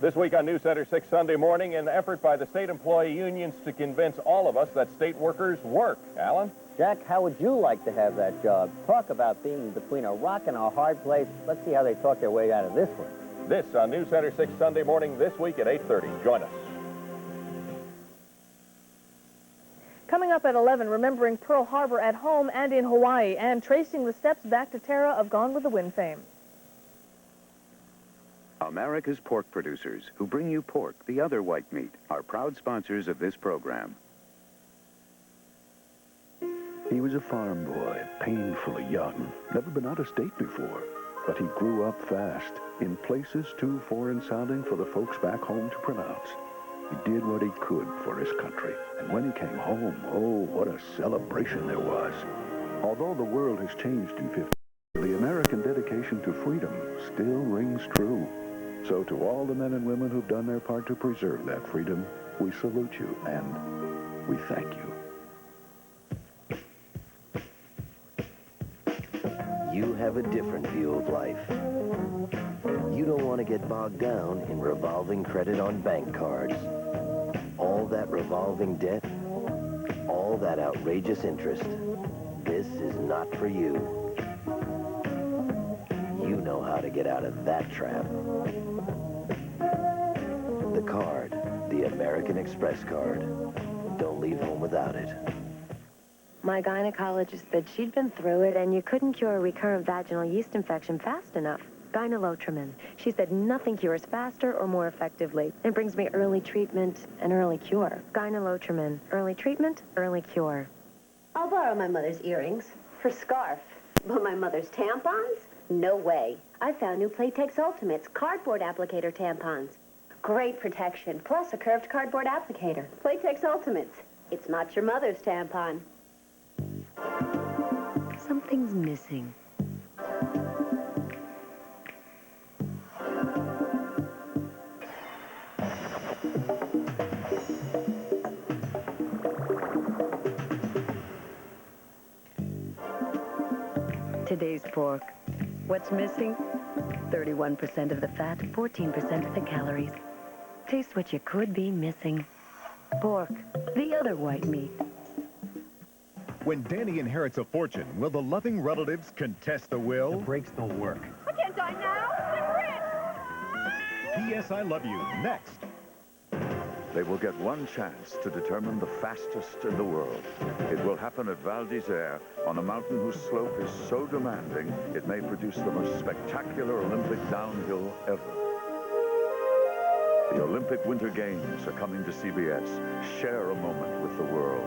This week on News Center 6 Sunday morning, an effort by the state employee unions to convince all of us that state workers work. Alan? Jack, how would you like to have that job? Talk about being between a rock and a hard place. Let's see how they talk their way out of this one. This on News Center 6 Sunday morning this week at 8:30. Join us. Coming up at 11, remembering Pearl Harbor at home and in Hawaii, and tracing the steps back to Tara of Gone with the Wind fame. America's pork producers, who bring you pork, the other white meat, are proud sponsors of this program. He was a farm boy, painfully young, never been out of state before. But he grew up fast, in places too foreign sounding for the folks back home to pronounce. He did what he could for his country. And when he came home, oh, what a celebration there was. Although the world has changed in 50 years, the American dedication to freedom still rings true. So to all the men and women who've done their part to preserve that freedom, we salute you and we thank you. You have a different view of life. You don't want to get bogged down in revolving credit on bank cards. All that revolving debt, all that outrageous interest. This is not for you. You know how to get out of that trap. The card, the American Express card. Don't leave home without it. My gynecologist said she'd been through it and you couldn't cure a recurrent vaginal yeast infection fast enough. Gynolotrimine. She said nothing cures faster or more effectively and brings me early treatment and early cure. Gynolotrimine. Early treatment, early cure. I'll borrow my mother's earrings. Her scarf. But my mother's tampons? No way. I found new Playtex Ultimates cardboard applicator tampons. Great protection, plus a curved cardboard applicator. Playtex Ultimates. It's not your mother's tampon. Something's missing. Today's pork. What's missing? 31% of the fat, 14% of the calories. Taste what you could be missing. Pork, the other white meat. When Danny inherits a fortune, will the loving relatives contest the will? The brakes don't work. I can't die now. I'm rich. P.S. I Love You, next. They will get one chance to determine the fastest in the world. It will happen at Val d'Isère, on a mountain whose slope is so demanding, it may produce the most spectacular Olympic downhill ever. The Olympic Winter Games are coming to CBS. Share a moment with the world.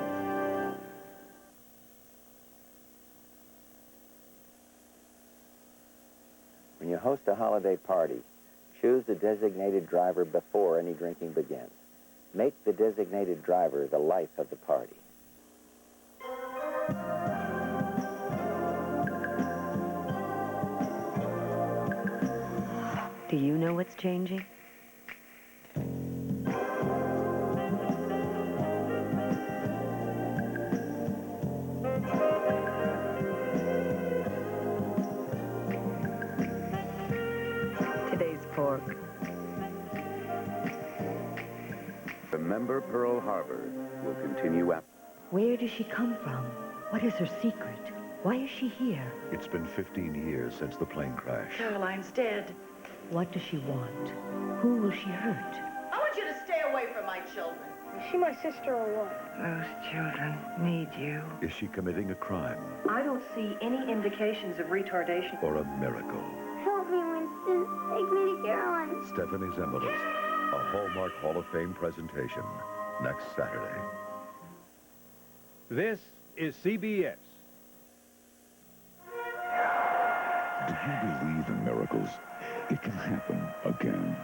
When you host a holiday party, choose the designated driver before any drinking begins. Make the designated driver the life of the party. Do you know what's changing? Today's pork. Remember Pearl Harbor will continue after. Where does she come from? What is her secret? Why is she here? It's been 15 years since the plane crash. Caroline's dead. What does she want? Who will she hurt? I want you to stay away from my children. Is she my sister or what? Those children need you. Is she committing a crime I don't see any indications of retardation. or a miracle? Help me, Winston. Take me to Caroline. Stephanie's Emeralds, a Hallmark Hall of Fame presentation, next Saturday. This is CBS. Do you believe in miracles? It can happen again.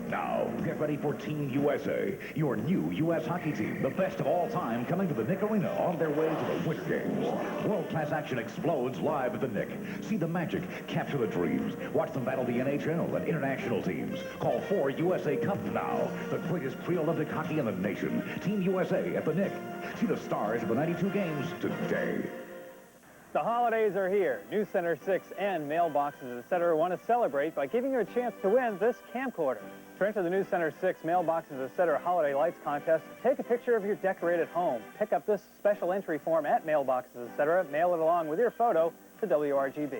Now, get ready for Team USA, your new U.S. hockey team, the best of all time, coming to the Nick Arena on their way to the Winter Games. World-class action explodes live at the Nick. See the magic, capture the dreams. Watch them battle the NHL and international teams. Call for USA Cup now, the greatest pre-Olympic hockey in the nation. Team USA at the Nick. See the stars of the 92 games today. The holidays are here. News Center 6 and mailboxes, etc. want to celebrate by giving you a chance to win this camcorder. To enter the News Center 6 mailboxes, etc. holiday lights contest, take a picture of your decorated home. Pick up this special entry form at mailboxes, etc. Mail it along with your photo to WRGB.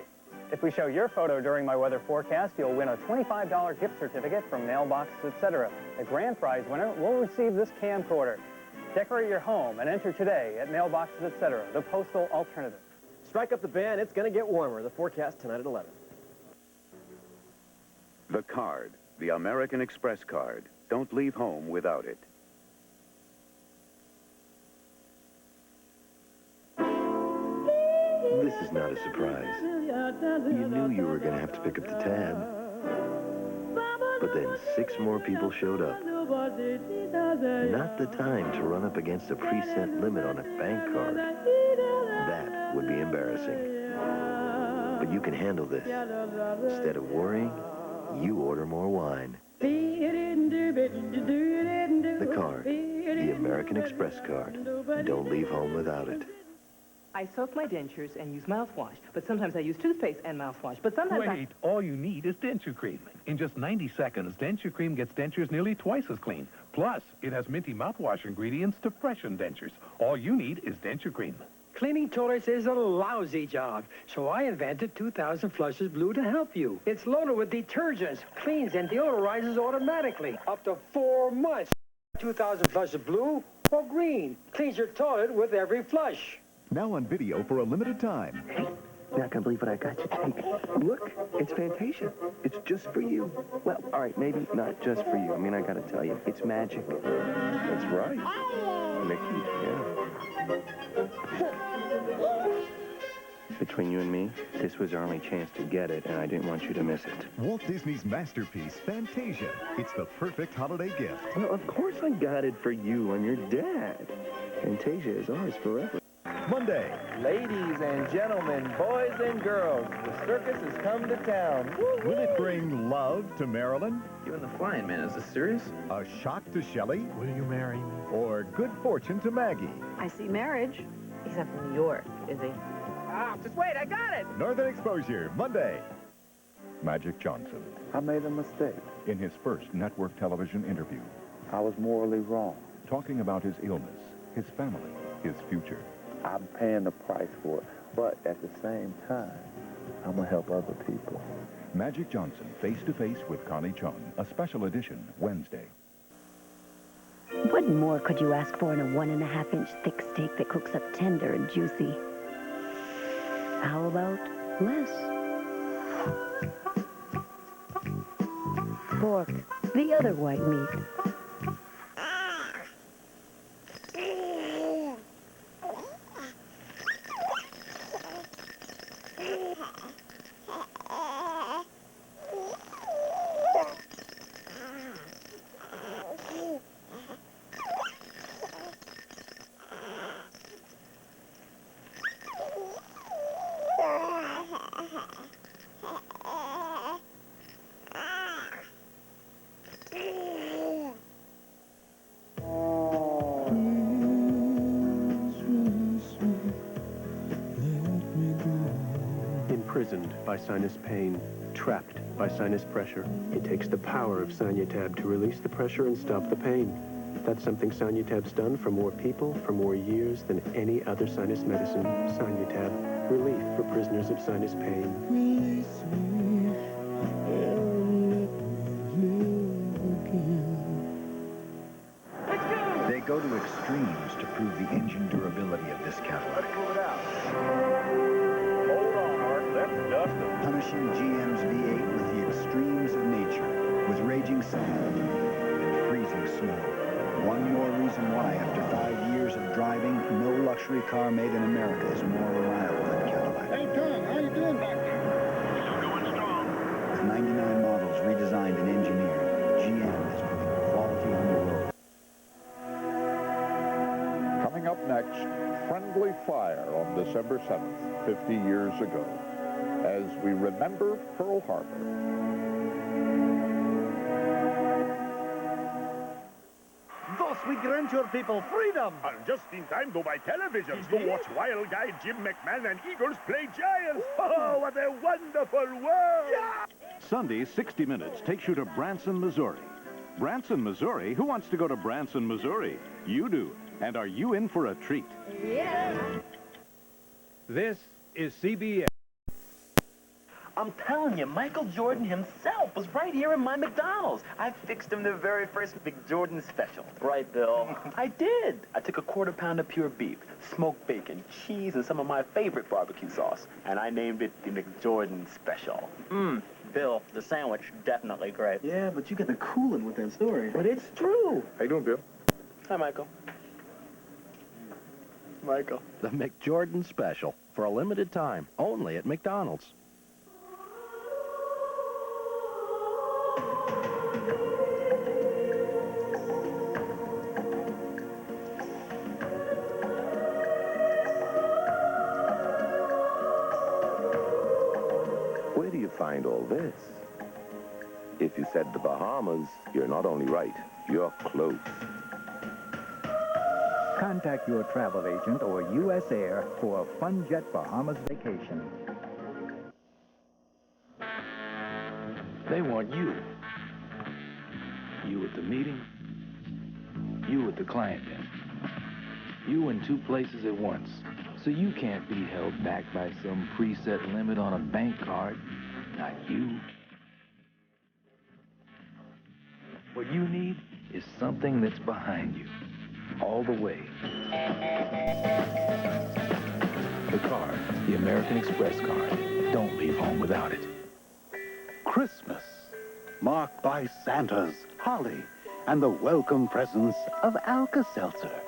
If we show your photo during my weather forecast, you'll win a $25 gift certificate from mailboxes, etc. The grand prize winner will receive this camcorder. Decorate your home and enter today at mailboxes, etc. The postal alternative. Strike up the band. It's going to get warmer. The forecast tonight at 11. The card, the American Express card. Don't leave home without it. This is not a surprise. You knew you were going to have to pick up the tab. But then 6 more people showed up. Not the time to run up against a preset limit on a bank card. That would be embarrassing. But you can handle this. Instead of worrying, you order more wine. The card, the American Express card. Don't leave home without it. I soak my dentures and use mouthwash, but sometimes I use toothpaste and mouthwash, but sometimes Wait, all you need is denture cream. In just 90 seconds, denture cream gets dentures nearly twice as clean. Plus, it has minty mouthwash ingredients to freshen dentures. All you need is denture cream. Cleaning toilets is a lousy job, so I invented 2000 Flushes Blue to help you. It's loaded with detergents, cleans and deodorizes automatically. Up to 4 months. 2000 Flushes Blue or green. Cleans your toilet with every flush. Now on video for a limited time. You're not gonna believe what I got you, Jake. Look, it's Fantasia. It's just for you. Well, all right, maybe not just for you. I mean, I gotta tell you, it's magic. That's right. Mickey, yeah. Between you and me, this was our only chance to get it, and I didn't want you to miss it. Walt Disney's masterpiece, Fantasia. It's the perfect holiday gift. Well, of course I got it for you. I'm your dad. Fantasia is ours forever. Monday. Ladies and gentlemen, boys and girls, the circus has come to town. Will it bring love to Marilyn? You and the flying man, is this serious? A shock to Shelley? Will you marry me? Or good fortune to Maggie? I see marriage. He's up from New York, is he? Ah, just wait, I got it! Northern Exposure, Monday. Magic Johnson. I made a mistake. In his first network television interview. I was morally wrong. Talking about his illness, his family, his future. I'm paying the price for it, but at the same time, I'm going to help other people. Magic Johnson, face-to-face with Connie Chung, a special edition, Wednesday. What more could you ask for in a 1.5-inch thick steak that cooks up tender and juicy? How about less? Pork, the other white meat. Imprisoned by sinus pain, trapped by sinus pressure. It takes the power of Sanyutab to release the pressure and stop the pain. That's something Sanyutab's done for more people for more years than any other sinus medicine. Sanyutab, relief for prisoners of sinus pain. Release me and let me live again. They go to extremes to prove the engine durability of this Cadillac. Punishing GM's V8 with the extremes of nature, with raging sand and freezing snow. One more reason why, after 5 years of driving, no luxury car made in America is more reliable than Cadillac. Hey, Tom, how you doing back there? Still going strong. With 99 models redesigned and engineered, GM is putting quality on the road. Coming up next, Friendly Fire on December 7th, 50 years ago, as we remember Pearl Harbor. Thus we grant your people freedom. And just in time to buy televisions to watch Wild Guy Jim McMahon and Eagles play Giants. Oh, what a wonderful world! Yeah! Sunday, 60 Minutes takes you to Branson, Missouri. Branson, Missouri? Who wants to go to Branson, Missouri? You do. And are you in for a treat? Yeah. This is CBS. I'm telling you, Michael Jordan himself was right here in my McDonald's. I fixed him the very first McJordan special. Right, Bill? I did. I took a quarter-pound of pure beef, smoked bacon, cheese, and some of my favorite barbecue sauce, and I named it the McJordan Special. Bill, the sandwich, definitely great. Yeah, but you get the cooling with that story. But it's true. How you doing, Bill? Hi, Michael. Michael. The McJordan Special, for a limited time, only at McDonald's. Where do you find all this? If you said the Bahamas, you're not only right, you're close. Contact your travel agent or U.S. Air for a FunJet Bahamas vacation. They want you. You at the meeting. You at the client desk. You in two places at once. So you can't be held back by some preset limit on a bank card. Not you. What you need is something that's behind you. All the way. The card, the American Express card. Don't leave home without it. Christmas, marked by Santas, holly, and the welcome presence of Alka-Seltzer.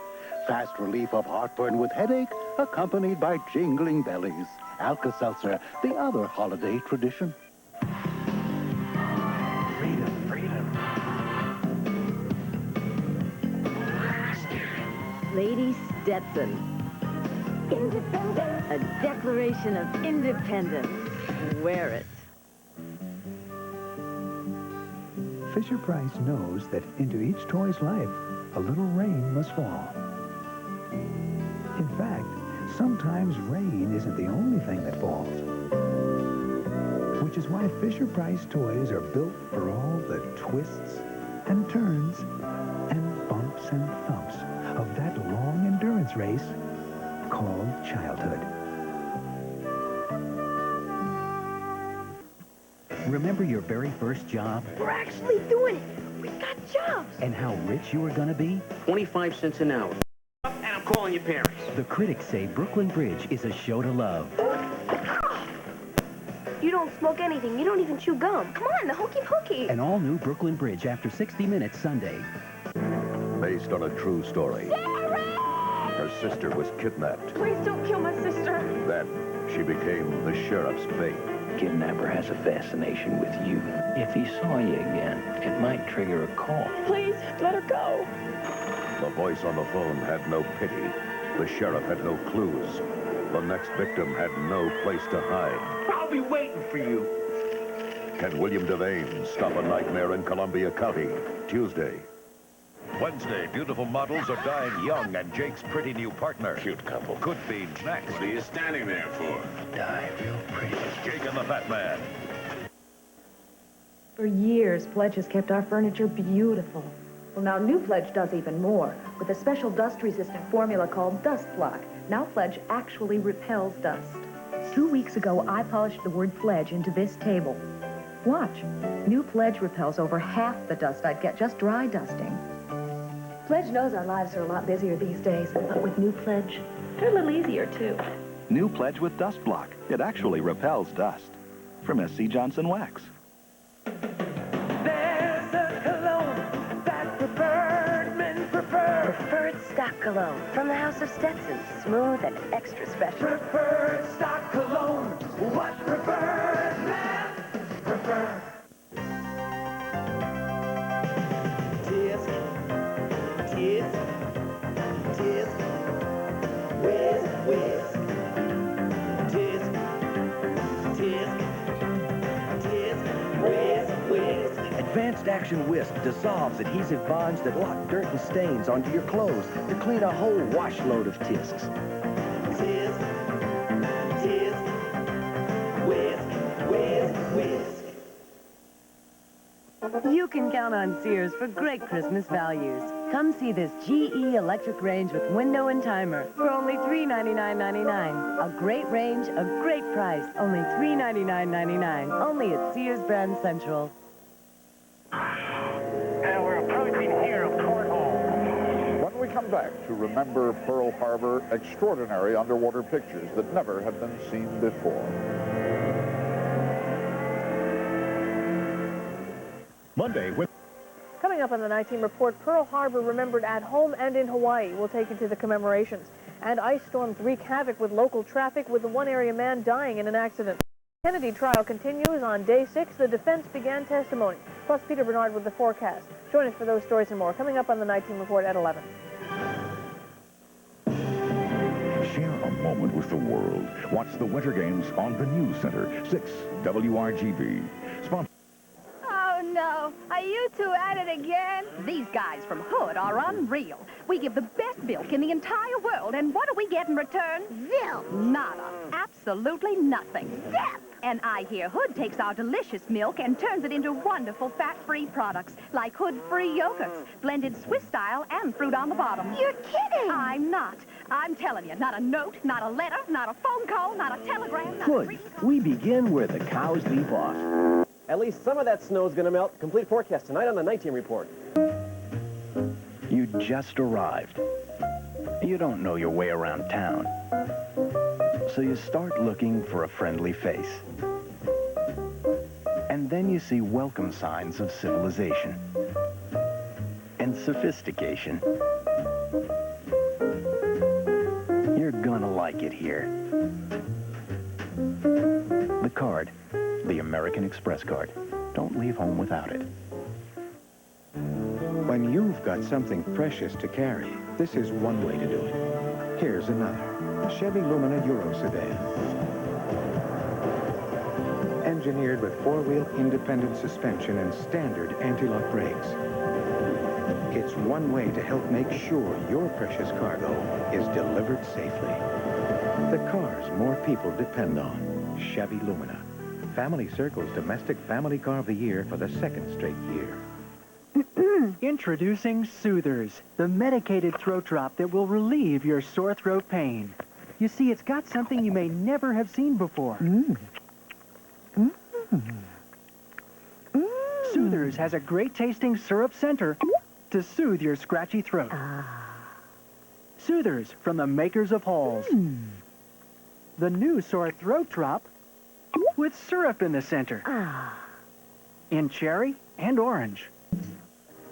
Fast relief of heartburn with headache, accompanied by jingling bellies. Alka-Seltzer, the other holiday tradition. Freedom, freedom. Lady Stetson. Independence. A declaration of independence. Wear it. Fisher-Price knows that into each toy's life, a little rain must fall. In fact, sometimes rain isn't the only thing that falls. Which is why Fisher-Price toys are built for all the twists and turns and bumps and thumps of that long endurance race called childhood. Remember your very first job? We're actually doing it. We got jobs. And how rich you were going to be? 25 cents an hour. And I'm calling your parents. The critics say Brooklyn Bridge is a show to love. You don't smoke anything. You don't even chew gum. Come on, the hokey pokey. An all-new Brooklyn Bridge after 60 Minutes Sunday. Based on a true story. Her sister was kidnapped. Please don't kill my sister. Then she became the sheriff's bait. Kidnapper has a fascination with you. If he saw you again, it might trigger a call. Please, let her go. The voice on the phone had no pity. The sheriff had no clues. The next victim had no place to hide. I'll be waiting for you. Can William Devane stop a nightmare in Columbia County? Tuesday. Wednesday, beautiful models are dying young, and Jake's pretty new partner, cute couple, could be next. What are you standing there for? Die real pretty. Jake and the Fat Man. For years, Pledge has kept our furniture beautiful. Well, now New Pledge does even more, with a special dust-resistant formula called Dust Block. Now Pledge actually repels dust. 2 weeks ago, I polished the word Pledge into this table. Watch. New Pledge repels over half the dust I'd get just dry dusting. Pledge knows our lives are a lot busier these days, but with New Pledge, they're a little easier, too. New Pledge with Dust Block. It actually repels dust. From SC Johnson Wax. There's a cologne that preferred men prefer. Preferred stock cologne from the House of Stetson. Smooth and extra special. Preferred stock cologne. What preferred men prefer. Tisk, tisk, tisk. Whiz, whiz. Tisk, tisk, tisk. Whiz, whiz. Advanced fast-action whisk dissolves adhesive bonds that lock dirt and stains onto your clothes to clean a whole washload of tisks. Tisk, tisk, whisk, whisk, whisk. You can count on Sears for great Christmas values. Come see this GE electric range with window and timer for only $399.99. A great range, a great price. Only $399.99. Only at Sears Brand Central. And we're approaching here of Port Hall. When we come back to remember Pearl Harbor, extraordinary underwater pictures that never have been seen before. Monday with... Coming up on the Night Team Report, Pearl Harbor remembered at home and in Hawaii. We'll take you to the commemorations. And ice storms wreak havoc with local traffic, with the one area man dying in an accident. Kennedy trial continues on day 6. The defense began testimony. Plus, Peter Bernard with the forecast. Join us for those stories and more. Coming up on the Night Team Report at 11. Share a moment with the world. Watch the Winter Games on the News Center, 6 WRGB. Sponsored. No, are you two at it again? These guys from Hood are unreal. We give the best milk in the entire world, and what do we get in return? Zilch. Nada. Absolutely nothing. Zip. And I hear Hood takes our delicious milk and turns it into wonderful fat-free products, like Hood-free yogurts, blended Swiss style and fruit on the bottom. You're kidding. I'm not. I'm telling you, not a note, not a letter, not a phone call, not a telegram, not Hood, we begin where the cows leave off. At least some of that snow is going to melt. Complete forecast tonight on the Night Team Report. You just arrived. You don't know your way around town. So you start looking for a friendly face. And then you see welcome signs of civilization and sophistication. You're gonna like it here. The card. The American Express card. Don't leave home without it. When you've got something precious to carry, this is one way to do it. Here's another. Chevy Lumina Euro sedan. Engineered with four-wheel independent suspension and standard anti-lock brakes. It's one way to help make sure your precious cargo is delivered safely. The cars more people depend on. Chevy Lumina. Family Circle's Domestic Family Car of the Year for the second straight year. Introducing Soothers, the medicated throat drop that will relieve your sore throat pain. You see, it's got something you may never have seen before. Soothers has a great-tasting syrup center to soothe your scratchy throat. Soothers from the makers of Halls. The new sore throat drop with syrup in the center. In cherry and orange.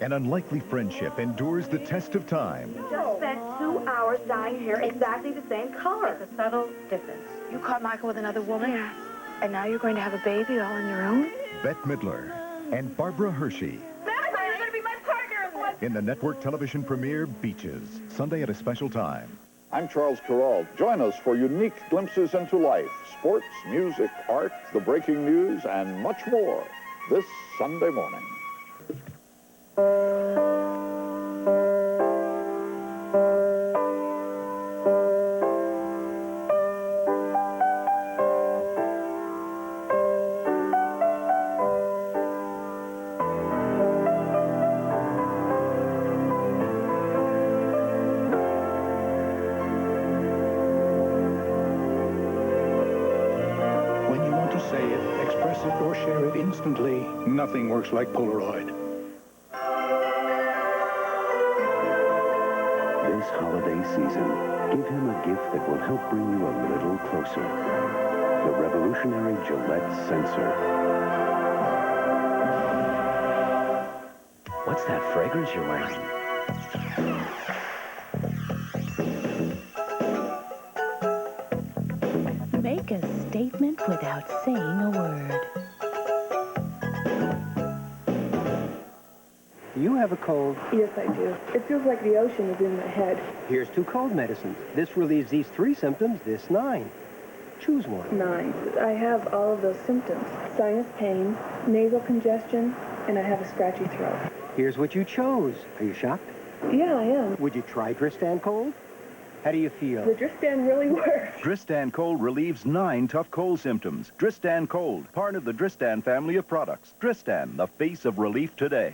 An unlikely friendship endures the test of time. You just spent 2 hours dyeing hair exactly the same color. It's a subtle difference. You caught Michael with another woman? Yeah. And now you're going to have a baby all on your own? Bette Midler and Barbara Hershey. That's why you're going to be my partner in one. In the network television premiere, Beaches, Sunday at a special time. I'm Charles Carroll. Join us for unique glimpses into life, sports, music, art, the breaking news, and much more this Sunday morning. When you want to say it, express it, or share it instantly, nothing works like Polaroid. This holiday season, give him a gift that will help bring you a little closer. The revolutionary Gillette Sensor. What's that fragrance you're wearing? Make a statement without saying a word. You have a cold. Yes, I do. It feels like the ocean is in my head. Here's 2 cold medicines. This relieves these 3 symptoms, this 9. Choose one. 9. I have all of those symptoms. Sinus pain, nasal congestion, and I have a scratchy throat. Here's what you chose. Are you shocked? Yeah, I am. Would you try Dristan Cold? How do you feel? The Dristan really works. Dristan Cold relieves 9 tough cold symptoms. Dristan Cold, part of the Dristan family of products. Dristan, the face of relief today.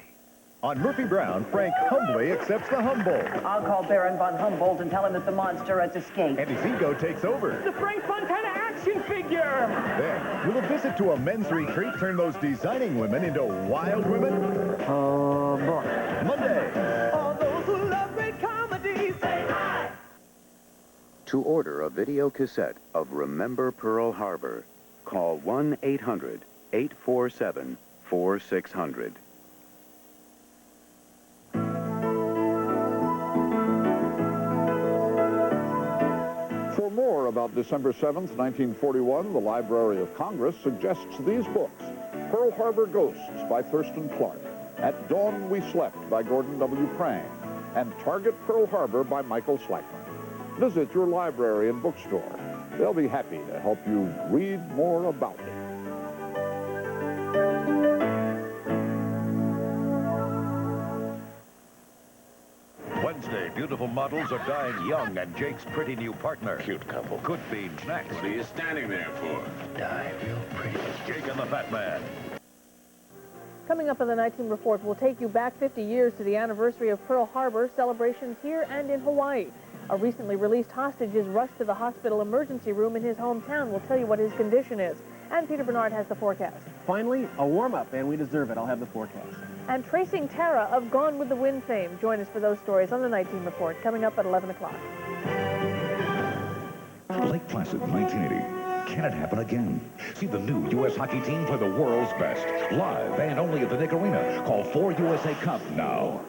On Murphy Brown, Frank humbly accepts the Humboldt. I'll call Baron von Humboldt and tell him that the monster has escaped. And his ego takes over. The Frank Fontana action figure! Then, will a visit to a men's retreat turn those designing women into wild women? Oh, boy. Monday. All those who love great comedies, say hi! To order a video cassette of Remember Pearl Harbor, call 1-800-847-4600. For more about December 7th, 1941, the Library of Congress suggests these books: Pearl Harbor Ghosts by Thurston Clark, At Dawn We Slept by Gordon W. Prang, and Target Pearl Harbor by Michael Slackman. Visit your library and bookstore. They'll be happy to help you read more about it. Wednesday, beautiful models are dying young, and Jake's pretty new partner. Cute couple. Could be next. What are you standing there for? Die real pretty. Jake and the Fat Man. Coming up in the 19 Report, we'll take you back 50 years to the anniversary of Pearl Harbor, celebrations here and in Hawaii. A recently released hostage is rushed to the hospital emergency room in his hometown. We'll tell you what his condition is. And Peter Bernard has the forecast. Finally, a warm-up, and we deserve it. I'll have the forecast. And tracing Tara of Gone with the Wind fame. Join us for those stories on the 19 Report, coming up at 11 o'clock. Lake Placid, 1980. Can it happen again? See the new U.S. hockey team play the world's best. Live and only at the Nick Arena. Call 4USA Cup now.